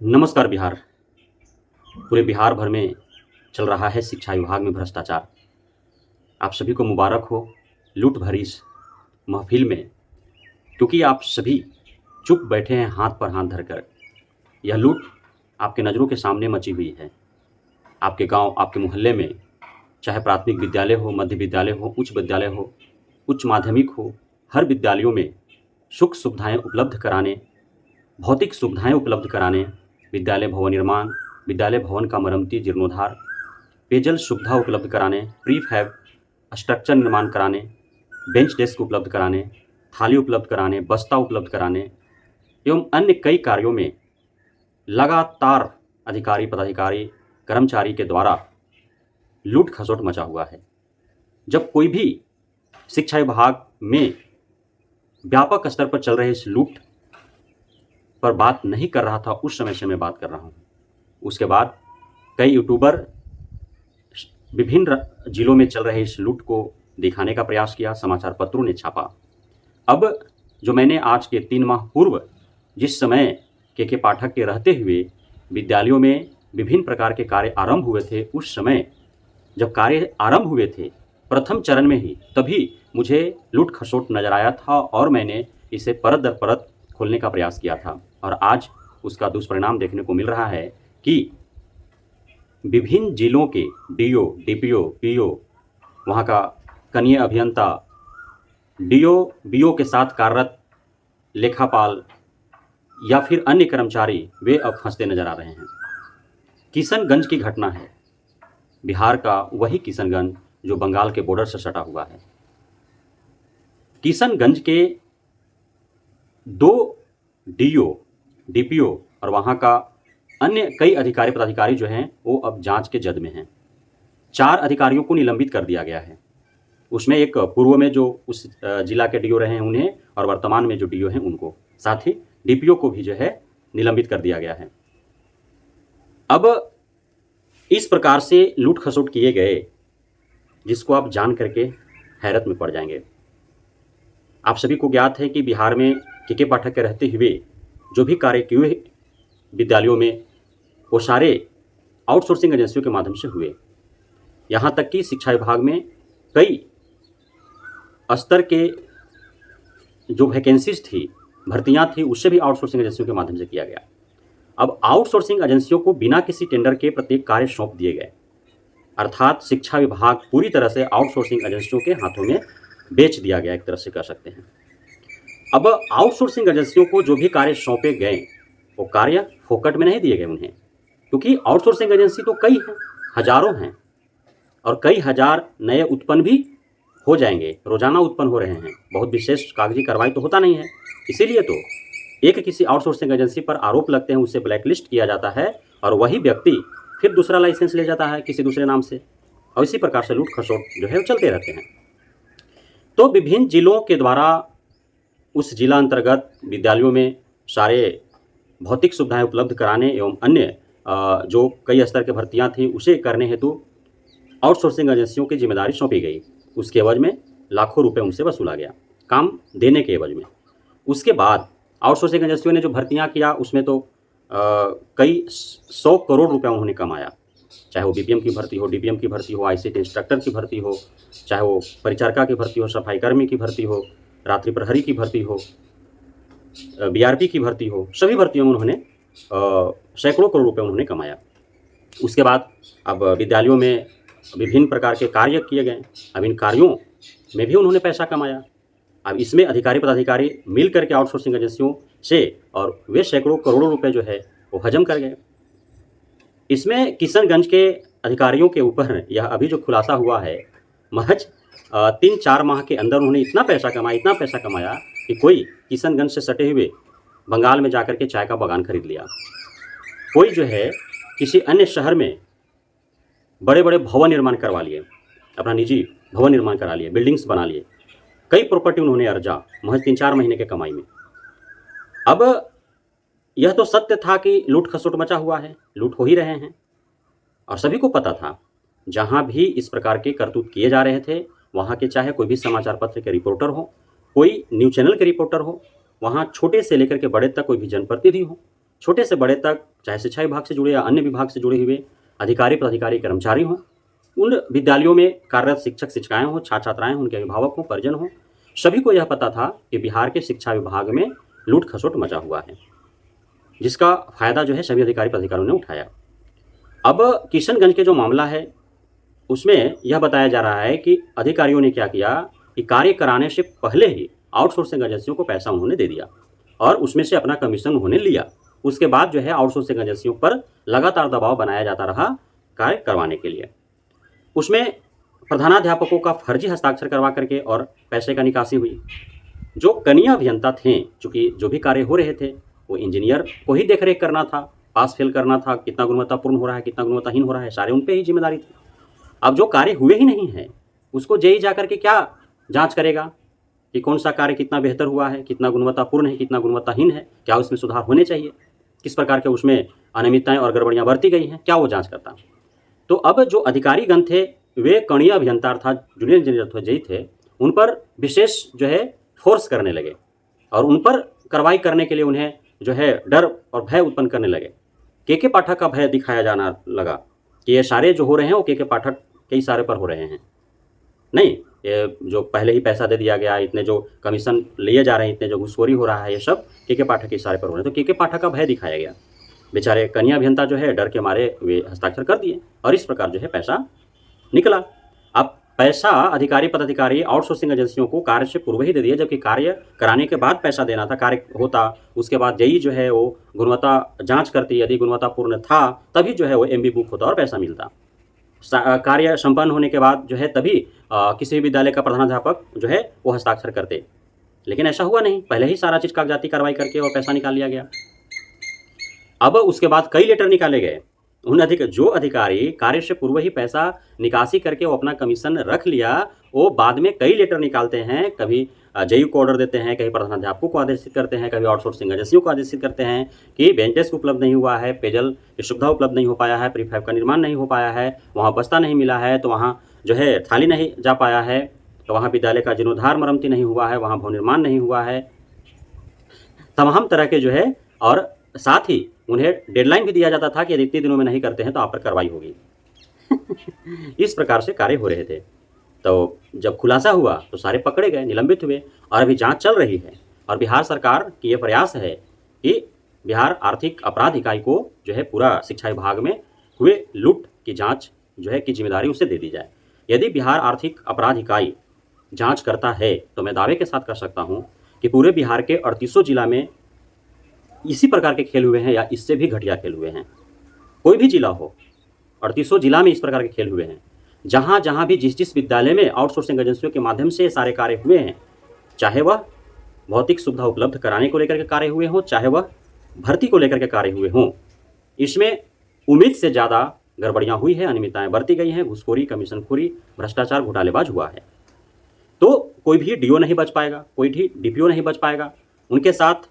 नमस्कार बिहार। पूरे बिहार भर में चल रहा है शिक्षा विभाग में भ्रष्टाचार। आप सभी को मुबारक हो लूट भरी इस महफ़िल में, क्योंकि आप सभी चुप बैठे हैं हाथ पर हाथ धरकर। यह लूट आपके नज़रों के सामने मची हुई है। आपके गांव, आपके मोहल्ले में, चाहे प्राथमिक विद्यालय हो, मध्य विद्यालय हो, उच्च विद्यालय हो, उच्च माध्यमिक हो, हर विद्यालयों में सुख सुविधाएँ उपलब्ध कराने, भौतिक सुविधाएँ उपलब्ध कराने, विद्यालय भवन निर्माण, विद्यालय भवन का मरम्मती जीर्णोद्धार, पेयजल सुविधा उपलब्ध कराने, प्रीफैब स्ट्रक्चर निर्माण कराने, बेंच डेस्क उपलब्ध कराने, थाली उपलब्ध कराने, बस्ता उपलब्ध कराने एवं अन्य कई कार्यों में लगातार अधिकारी, पदाधिकारी, कर्मचारी के द्वारा लूट खसोट मचा हुआ है। जब कोई भी शिक्षा विभाग में व्यापक स्तर पर चल रहे इस लूट पर बात नहीं कर रहा था, उस समय से मैं बात कर रहा हूँ। उसके बाद कई यूट्यूबर विभिन्न जिलों में चल रहे इस लूट को दिखाने का प्रयास किया, समाचार पत्रों ने छापा। अब जो मैंने आज के 3 माह पूर्व जिस समय के पाठक के रहते हुए विद्यालयों में विभिन्न प्रकार के कार्य आरंभ हुए थे, उस समय जब कार्य आरंभ हुए थे प्रथम चरण में ही, तभी मुझे लूट खसोट नजर आया था और मैंने इसे परत दर परत खोलने का प्रयास किया था। और आज उसका दुष्परिणाम देखने को मिल रहा है कि विभिन्न जिलों के डीओ, डीपीओ, पीओ, वहाँ का कनीय अभियंता, डीओ, बीओ के साथ कार्यरत लेखापाल या फिर अन्य कर्मचारी, वे अब फंसते नजर आ रहे हैं। किशनगंज की घटना है, बिहार का वही किशनगंज जो बंगाल के बॉर्डर से सटा हुआ है। किशनगंज के 2 डीओ, डीपीओ और वहाँ का अन्य कई अधिकारी, पदाधिकारी जो हैं वो अब जांच के जद में हैं। 4 अधिकारियों को निलंबित कर दिया गया है। उसमें एक पूर्व में जो उस जिला के डीओ रहे हैं उन्हें, और वर्तमान में जो डीओ हैं उनको, साथ ही डीपीओ को भी जो है निलंबित कर दिया गया है। अब इस प्रकार से लूट खसोट किए गए, जिसको आप जान करके हैरत में पड़ जाएंगे। आप सभी को ज्ञात है कि बिहार में के पाठक के रहते हुए जो भी कार्य किए विद्यालयों में, वो सारे आउटसोर्सिंग एजेंसियों के माध्यम से हुए। यहाँ तक कि शिक्षा विभाग में कई स्तर के जो वैकेंसीज थी, भर्तियाँ थी, उससे भी आउटसोर्सिंग एजेंसियों के माध्यम से किया गया। अब आउटसोर्सिंग एजेंसियों को बिना किसी टेंडर के प्रत्येक कार्य सौंप दिए गए, अर्थात शिक्षा विभाग पूरी तरह से आउटसोर्सिंग एजेंसियों के हाथों में बेच दिया गया, एक तरह से कह सकते हैं। अब आउटसोर्सिंग एजेंसियों को जो भी कार्य सौंपे गए, वो कार्य फोकट में नहीं दिए गए उन्हें, क्योंकि आउटसोर्सिंग एजेंसी तो कई हैं, हजारों हैं, और कई हजार नए उत्पन्न भी हो जाएंगे, रोजाना उत्पन्न हो रहे हैं। बहुत विशेष कागजी कार्रवाई तो होता नहीं है, इसीलिए तो एक किसी आउटसोर्सिंग एजेंसी पर आरोप लगते हैं, उसे ब्लैकलिस्ट किया जाता है और वही व्यक्ति फिर दूसरा लाइसेंस ले जाता है किसी दूसरे नाम से, और इसी प्रकार से लूट खसोट जो है वो चलते रहते हैं। तो विभिन्न जिलों के द्वारा उस जिला अंतर्गत विद्यालयों में सारे भौतिक सुविधाएं उपलब्ध कराने एवं अन्य जो कई स्तर की भर्तियां थी उसे करने हेतु आउटसोर्सिंग एजेंसियों की जिम्मेदारी सौंपी गई। उसके एवज में लाखों रुपए उनसे वसूला गया, काम देने के एवज में। उसके बाद आउटसोर्सिंग एजेंसियों ने जो भर्तियां किया, उसमें तो कई 100 करोड़ रुपए उन्होंने कमाया, चाहे वो बीपीएम की भर्ती हो, डीपीएम की भर्ती हो, आईसीटी इंस्ट्रक्टर की भर्ती हो, चाहे वो परिचारिका की भर्ती हो, सफाई कर्मी की भर्ती हो, रात्रि प्रहरी की भर्ती हो, बीआरपी की भर्ती हो, सभी भर्तियों में उन्होंने सैकड़ों करोड़ रुपए उन्होंने कमाया। उसके बाद अब विद्यालयों में विभिन्न प्रकार के कार्य किए गए, अब इन कार्यों में भी उन्होंने पैसा कमाया। अब इसमें अधिकारी, पदाधिकारी मिल करके आउटसोर्सिंग एजेंसियों से, और वे सैकड़ों करोड़ों रुपए जो है वो हजम कर गए। इसमें किशनगंज के अधिकारियों के ऊपर यह अभी जो खुलासा हुआ है, महज 3-4 माह के अंदर उन्होंने इतना पैसा कमाया कि कोई किशनगंज से सटे हुए बंगाल में जाकर के चाय का बागान खरीद लिया, कोई जो है किसी अन्य शहर में बड़े बड़े भवन निर्माण करवा लिए, अपना निजी भवन निर्माण करा लिए, बिल्डिंग्स बना लिए, कई प्रॉपर्टी उन्होंने अर्जा महज 3-4 महीने के कमाई में। अब यह तो सत्य था कि लूट खसोट मचा हुआ है, लूट हो ही रहे हैं, और सभी को पता था। जहां भी इस प्रकार के करतूत किए जा रहे थे, वहां के चाहे कोई भी समाचार पत्र के रिपोर्टर हो, कोई न्यूज़ चैनल के रिपोर्टर हो, वहां छोटे से लेकर के बड़े तक कोई भी जनप्रतिनिधि हो, छोटे से बड़े तक, चाहे शिक्षा विभाग से जुड़े या अन्य विभाग से जुड़े हुए अधिकारी, पदाधिकारी, कर्मचारी हों, उन विद्यालयों में कार्यरत शिक्षक, शिक्षिकाएँ हों, छात्र, छात्राएँ हों, उनके अभिभावक हों, परिजन हों, सभी को यह पता था कि बिहार के शिक्षा विभाग में लूट-खसोट मचा हुआ है, जिसका फ़ायदा जो है सभी अधिकारी, पदाधिकारियों ने उठाया। अब किशनगंज के जो मामला है, उसमें यह बताया जा रहा है कि अधिकारियों ने क्या किया कि कार्य कराने से पहले ही आउटसोर्सिंग एजेंसियों को पैसा उन्होंने दे दिया और उसमें से अपना कमीशन उन्होंने लिया। उसके बाद जो है आउटसोर्सिंग एजेंसियों पर लगातार दबाव बनाया जाता रहा कार्य करवाने के लिए। उसमें प्रधानाध्यापकों का फर्जी हस्ताक्षर करवा करके और पैसे का निकासी हुई। जो कनीय अभियंता थे, चूँकि जो भी कार्य हो रहे थे, वो इंजीनियर को ही देख-रेख करना था, पास फेल करना था, कितना गुणवत्तापूर्ण हो रहा है, कितना गुणवत्ताहीन हो रहा है, सारे उन पे ही ज़िम्मेदारी थी। अब जो कार्य हुए ही नहीं है, उसको जेईई जाकर के क्या जाँच करेगा कि कौन-सा कार्य कितना बेहतर हुआ है, कितना गुणवत्तापूर्ण है, कितना गुणवत्ताहीन है, क्या उसमें सुधार होने चाहिए, किस प्रकार के उसमें अनियमितताएँ और गड़बड़ियाँ बरती गई हैं, क्या वो जाँच करता? तो अब जो अधिकारीगण थे, वे कनीय अभियंता अर्थात जूनियर इंजीनियर जेईई थे, उन पर विशेष जो है फ़ोर्स करने लगे और उन पर कार्रवाई करने के लिए उन्हें जो है डर और भय उत्पन्न करने लगे। के पाठक का भय दिखाया जाना लगा कि ये सारे जो हो रहे हैं वो के पाठक के इशारे पर हो रहे हैं। नहीं, ये जो पहले ही पैसा दे दिया गया, इतने जो कमीशन लिए जा रहे हैं, इतने जो घूसखोरी हो रहा है, ये सब के पाठक के इशारे पर हो रहे हैं। तो के पाठक का भय दिखाया गया। बेचारे कनीय अभियंता जो है डर के मारे वे हस्ताक्षर कर दिए और इस प्रकार जो है पैसा निकला। अब पैसा अधिकारी, पदाधिकारी आउटसोर्सिंग एजेंसियों को कार्य से पूर्व ही दे दिया, जबकि कार्य कराने के बाद पैसा देना था। कार्य होता, उसके बाद जेईई जो है वो गुणवत्ता जाँच करती, यदि गुणवत्तापूर्ण था तभी जो है वो एमबी बुक होता और पैसा मिलता। कार्य संपन्न होने के बाद जो है तभी किसी विद्यालय का प्रधानाध्यापक जो है वो हस्ताक्षर करते। लेकिन ऐसा हुआ नहीं, पहले ही सारा चीज़ कागजाती कार्रवाई करके और पैसा निकाल लिया गया। अब उसके बाद कई लेटर निकाले गए। जो अधिकारी कार्य से पूर्व ही पैसा निकासी करके वो अपना कमीशन रख लिया, वो बाद में कई लेटर निकालते हैं, कभी जेईई को ऑर्डर देते हैं, कभी प्रधानाध्यापकों को आदेशित करते हैं, कभी आउटसोर्सिंग एजेंसियों को आदेशित करते हैं कि बेंच डेस्क उपलब्ध नहीं हुआ है, पेयजल की सुविधा उपलब्ध नहीं हो पाया है, प्रीफैब का निर्माण नहीं हो पाया है, वहाँ बस्ता नहीं मिला है, तो वहाँ जो है थाली नहीं जा पाया है, तो वहाँ विद्यालय का जीर्णोद्धार मरम्मती नहीं हुआ है, वहाँ भवन निर्माण नहीं हुआ है। तमाम तरह के जो है और साथ ही उन्हें डेडलाइन भी दिया जाता था कि यदि इतने दिनों में नहीं करते हैं तो आप पर कार्रवाई होगी। इस प्रकार से कार्य हो रहे थे। तो जब खुलासा हुआ तो सारे पकड़े गए, निलंबित हुए और अभी जांच चल रही है और बिहार सरकार की ये प्रयास है कि बिहार आर्थिक अपराध इकाई को जो है पूरा शिक्षा विभाग में हुए लूट की जाँच जो है की जिम्मेदारी उसे दे दी जाए। यदि बिहार आर्थिक अपराध इकाई जाँच करता है तो मैं दावे के साथ कह सकता हूँ कि पूरे बिहार के 38 जिला में इसी प्रकार के खेल हुए हैं या इससे भी घटिया खेल हुए हैं। कोई भी जिला हो, 38 जिला में इस प्रकार के खेल हुए हैं। जहाँ-जहाँ भी जिस विद्यालय में आउटसोर्सिंग एजेंसियों के माध्यम से सारे कार्य हुए हैं, चाहे वह भौतिक सुविधा उपलब्ध कराने को लेकर के कार्य हुए हों, चाहे वह भर्ती को लेकर के कार्य हुए हों, इसमें उम्मीद से ज़्यादा गड़बड़ियाँ हुई हैं, अनियमितताएँ बरती गई हैं, घूसखोरी, कमीशनखोरी, भ्रष्टाचार, घोटालेबाज हुआ है। तो कोई भी डीओ नहीं बच पाएगा, कोई भी डीपीओ नहीं बच पाएगा, उनके साथ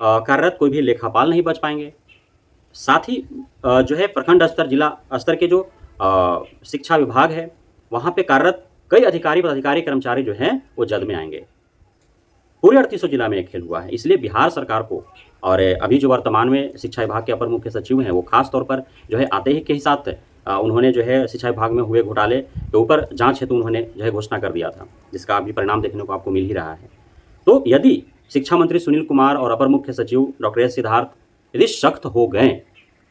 कार्यरत कोई भी लेखापाल नहीं बच पाएंगे। साथ ही जो है प्रखंड स्तर, जिला स्तर के जो शिक्षा विभाग है, वहाँ पे कार्यरत कई अधिकारी, पदाधिकारी, कर्मचारी जो हैं वो जद में आएंगे। पूरे 38 जिला में ये खेल हुआ है। इसलिए बिहार सरकार को और अभी जो वर्तमान में शिक्षा विभाग के अपर मुख्य सचिव हैं, वो खास तौर पर जो है आते ही के ही साथ उन्होंने जो है शिक्षा विभाग में हुए घोटाले के ऊपर जाँच हेतु उन्होंने जो है घोषणा कर दिया था, जिसका अभी परिणाम देखने को आपको मिल ही रहा है। तो यदि शिक्षा मंत्री सुनील कुमार और अपर मुख्य सचिव डॉक्टर एस सिद्धार्थ यदि सख्त हो गए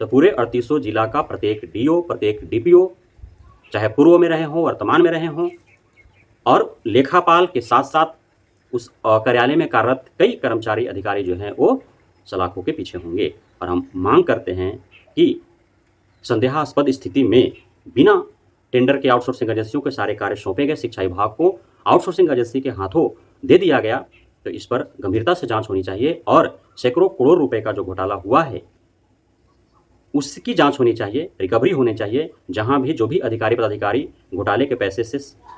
तो पूरे 38 जिला का प्रत्येक डीओ, प्रत्येक डीपीओ, चाहे पूर्व में रहे हों, वर्तमान में रहे हों, और लेखापाल के साथ साथ उस कार्यालय में कार्यरत कई कर्मचारी, अधिकारी जो हैं वो सलाखों के पीछे होंगे। और हम मांग करते हैं कि संदेहास्पद स्थिति में बिना टेंडर के आउटसोर्सिंग एजेंसियों के सारे कार्य सौंपे गए, शिक्षा विभाग को आउटसोर्सिंग एजेंसी के हाथों दे दिया गया, तो इस पर गंभीरता से जांच होनी चाहिए और सैकड़ों करोड़ रुपए का जो घोटाला हुआ है उसकी जांच होनी चाहिए, रिकवरी होनी चाहिए। जहां भी जो भी अधिकारी, पदाधिकारी घोटाले के पैसे से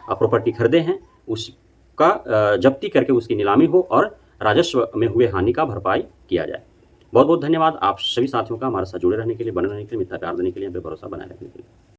प्रॉपर्टी खरीदे हैं उसका जब्ती करके उसकी नीलामी हो और राजस्व में हुए हानि का भरपाई किया जाए। बहुत बहुत धन्यवाद आप सभी साथियों का हमारे साथ जुड़े रहने के लिए, बने रहने के लिए, मित्र प्यार देने के लिए, हम पे भरोसा बनाए रखने के लिए।